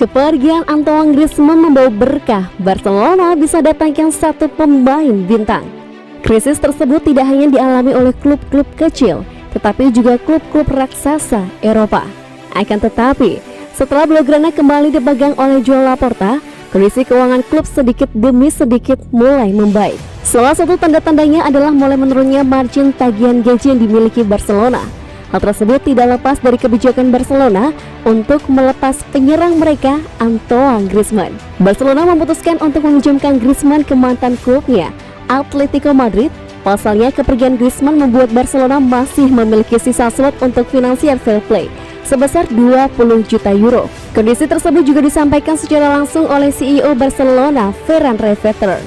Kepergian Antoine Griezmann membawa berkah. Barcelona bisa datangkan satu pemain bintang. Krisis tersebut tidak hanya dialami oleh klub-klub kecil, tetapi juga klub-klub raksasa Eropa. Akan tetapi, setelah Blaugrana kembali dipegang oleh Joan Laporta, kondisi keuangan klub sedikit demi sedikit mulai membaik. Salah satu tanda-tandanya adalah mulai menurunnya margin tagihan gaji yang dimiliki Barcelona. Hal tersebut tidak lepas dari kebijakan Barcelona untuk melepas penyerang mereka, Antoine Griezmann. Barcelona memutuskan untuk meminjamkan Griezmann ke mantan klubnya, Atletico Madrid. Pasalnya, kepergian Griezmann membuat Barcelona masih memiliki sisa slot untuk financial fair play sebesar 20 juta euro. Kondisi tersebut juga disampaikan secara langsung oleh CEO Barcelona, Ferran Reveter.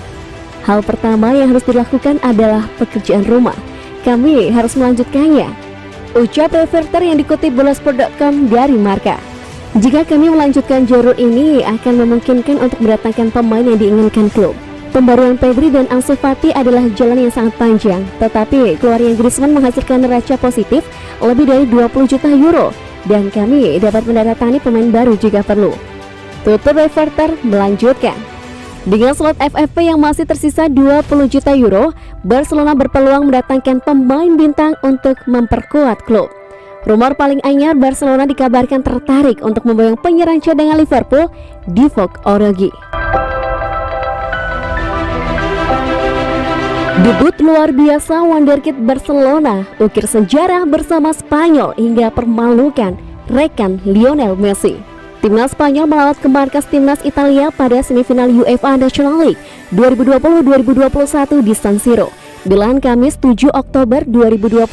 Hal pertama yang harus dilakukan adalah pekerjaan rumah. Kami harus melanjutkannya, ucap Reveter yang dikutip Bolasport.com dari Marca. Jika kami melanjutkan jalur ini akan memungkinkan untuk mendatangkan pemain yang diinginkan klub. Pembaruan Pedri dan Ansu Fati adalah jalan yang sangat panjang, tetapi keluarnya Griezmann menghasilkan neraca positif lebih dari 20 juta euro dan kami dapat mendatangani pemain baru jika perlu. Tutur Reveter melanjutkan, dengan slot FFP yang masih tersisa 20 juta euro, Barcelona berpeluang mendatangkan pemain bintang untuk memperkuat klub. Rumor paling anyar, Barcelona dikabarkan tertarik untuk memboyong penyerang cadangan Liverpool, Divock Origi. Debut luar biasa wonderkid Barcelona, ukir sejarah bersama Spanyol hingga permalukan rekan Lionel Messi. Timnas Spanyol melawan ke markas Timnas Italia pada semifinal UEFA National League 2020-2021 di San Siro, Milan, Kamis 7 Oktober 2021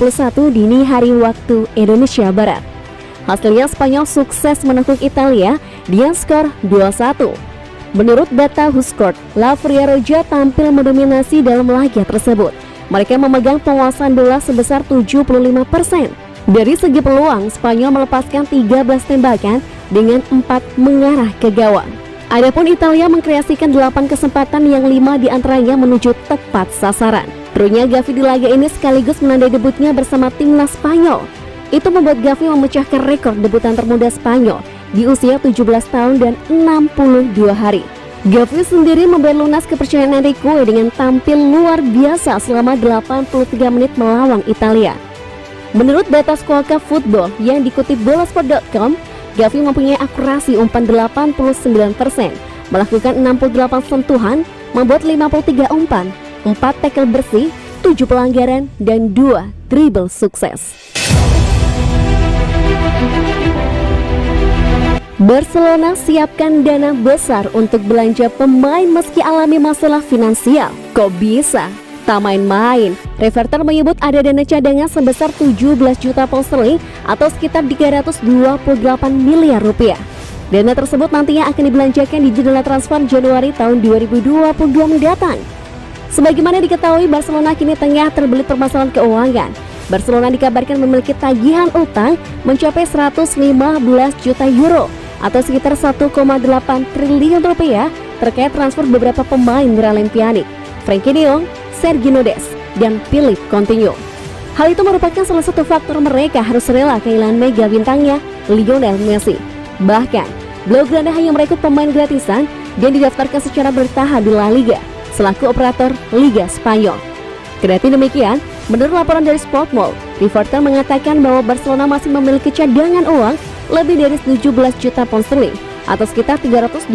dini hari waktu Indonesia Barat. Hasilnya Spanyol sukses menekuk Italia dengan skor 2-1. Menurut data WhoScored, La Roja tampil mendominasi dalam laga tersebut. Mereka memegang penguasaan bola sebesar 75%. Dari segi peluang, Spanyol melepaskan 13 tembakan dengan 4 mengarah ke gawang. Adapun Italia mengkreasikan 8 kesempatan yang 5 diantaranya menuju tepat sasaran. Trunya Gavi di laga ini sekaligus menandai debutnya bersama timnas Spanyol. Itu membuat Gavi memecahkan rekor debutan termuda Spanyol di usia 17 tahun dan 62 hari. Gavi sendiri memberi lunas kepercayaan Enrique dengan tampil luar biasa selama 83 menit melawan Italia. Menurut data Squawka Football yang dikutip Bolasport.com, Gavi mempunyai akurasi umpan 89%, melakukan 68 sentuhan, membuat 53 umpan, 4 tackle bersih, 7 pelanggaran, dan 2 dribble sukses. Barcelona siapkan dana besar untuk belanja pemain meski alami masalah finansial. Kok bisa? Tak main-main. Reveter menyebut ada dana cadangan sebesar 17 juta pound sterling atau sekitar 328 miliar rupiah. Dana tersebut nantinya akan dibelanjakan di jendela transfer Januari tahun 2022 mendatang. Sebagaimana diketahui, Barcelona kini tengah terbelit permasalahan keuangan. Barcelona dikabarkan memiliki tagihan utang mencapai 115 juta euro atau sekitar 1,8 triliun rupiah terkait transfer beberapa pemain Miralem Pjanic, Frenkie de Jong, Sergio Dest, dan Philippe Coutinho. Hal itu merupakan salah satu faktor mereka harus rela kehilangan mega bintangnya Lionel Messi. Bahkan, Blaugrana hanya merekrut pemain gratisan dan didaftarkan secara bertahap di La Liga selaku operator Liga Spanyol. Kendati demikian, menurut laporan dari Sportmall, Reveter mengatakan bahwa Barcelona masih memiliki cadangan uang lebih dari 17 juta pound sterling atau sekitar 328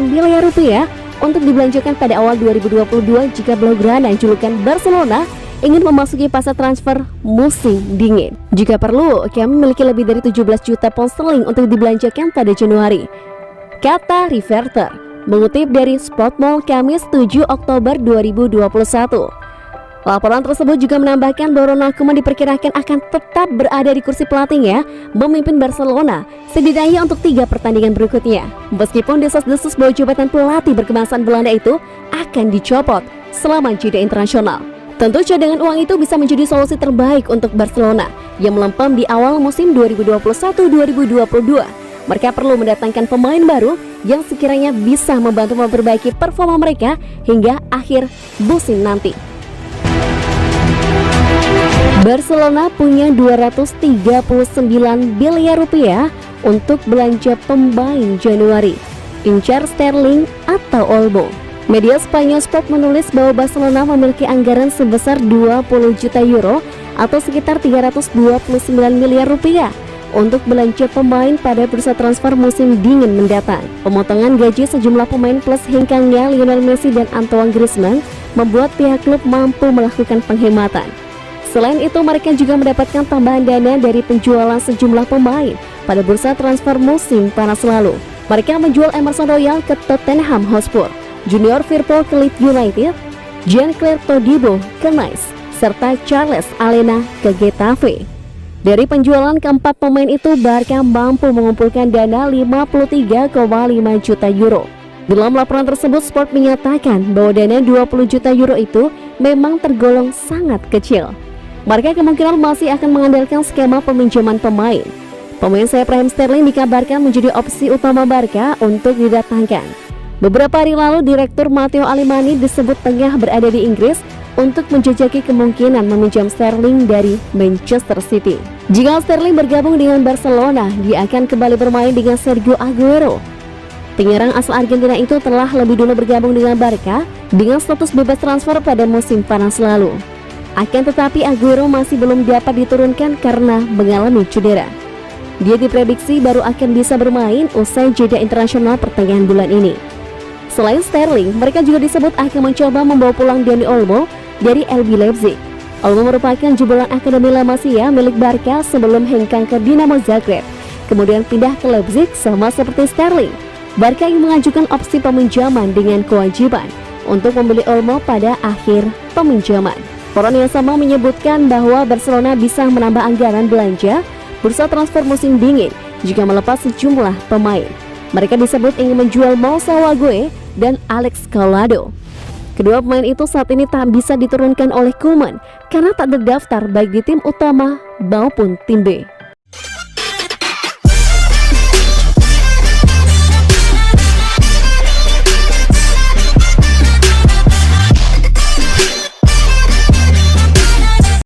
miliar rupiah untuk dibelanjakan pada awal 2022 jika Blaugrana yang julukan Barcelona ingin memasuki fase transfer musim dingin. Jika perlu, kami memiliki lebih dari 17 juta pound sterling untuk dibelanjakan pada Januari, kata Reveter, mengutip dari Sportmall Kamis 7 Oktober 2021. Laporan tersebut juga menambahkan bahwa Ronald Koeman diperkirakan akan tetap berada di kursi pelatihnya memimpin Barcelona setidaknya untuk 3 pertandingan berikutnya. Meskipun desas-desus bahwa jabatan pelatih berkebangsaan Belanda itu akan dicopot selama jeda internasional. Tentu cadangan uang itu bisa menjadi solusi terbaik untuk Barcelona yang melempem di awal musim 2021-2022. Mereka perlu mendatangkan pemain baru yang sekiranya bisa membantu memperbaiki performa mereka hingga akhir musim nanti. Barcelona punya 239 miliar rupiah untuk belanja pemain Januari, incar Sterling atau Olmo. Media Spanyol Sport menulis bahwa Barcelona memiliki anggaran sebesar 20 juta euro atau sekitar 329 miliar rupiah untuk belanja pemain pada bursa transfer musim dingin mendatang. Pemotongan gaji sejumlah pemain plus hengkangnya Lionel Messi dan Antoine Griezmann membuat pihak klub mampu melakukan penghematan. Selain itu, mereka juga mendapatkan tambahan dana dari penjualan sejumlah pemain pada bursa transfer musim panas lalu. Mereka menjual Emerson Royal ke Tottenham Hotspur, Junior Firpo ke Leeds United, Jean-Claire Todibo ke Nice, serta Charles Alena ke Getafe. Dari penjualan keempat pemain itu, Barca mampu mengumpulkan dana 53,5 juta euro. Dalam laporan tersebut, Sport menyatakan bahwa dana 20 juta euro itu memang tergolong sangat kecil. Barca kemungkinan masih akan mengandalkan skema peminjaman pemain. Pemain sayap Raheem Sterling dikabarkan menjadi opsi utama Barca untuk didatangkan. Beberapa hari lalu, Direktur Matteo Alemani disebut tengah berada di Inggris untuk menjajaki kemungkinan meminjam Sterling dari Manchester City. Jika Sterling bergabung dengan Barcelona, dia akan kembali bermain dengan Sergio Aguero. Penyerang asal Argentina itu telah lebih dulu bergabung dengan Barca dengan status bebas transfer pada musim panas lalu. Akan tetapi Aguero masih belum dapat diturunkan karena mengalami cedera. Dia diprediksi baru akan bisa bermain usai jeda internasional pertengahan bulan ini. Selain Sterling, mereka juga disebut akan mencoba membawa pulang Dani Olmo dari RB Leipzig. Olmo merupakan jebolan Akademi La Masia milik Barca sebelum hengkang ke Dinamo Zagreb, kemudian pindah ke Leipzig sama seperti Sterling. Barca ingin mengajukan opsi peminjaman dengan kewajiban untuk membeli Olmo pada akhir peminjaman. Koran yang sama menyebutkan bahwa Barcelona bisa menambah anggaran belanja bursa transfer musim dingin jika melepas sejumlah pemain. Mereka disebut ingin menjual Moussa Wague dan Alex Collado. Kedua pemain itu saat ini tak bisa diturunkan oleh Koeman karena tak terdaftar baik di tim utama maupun tim B.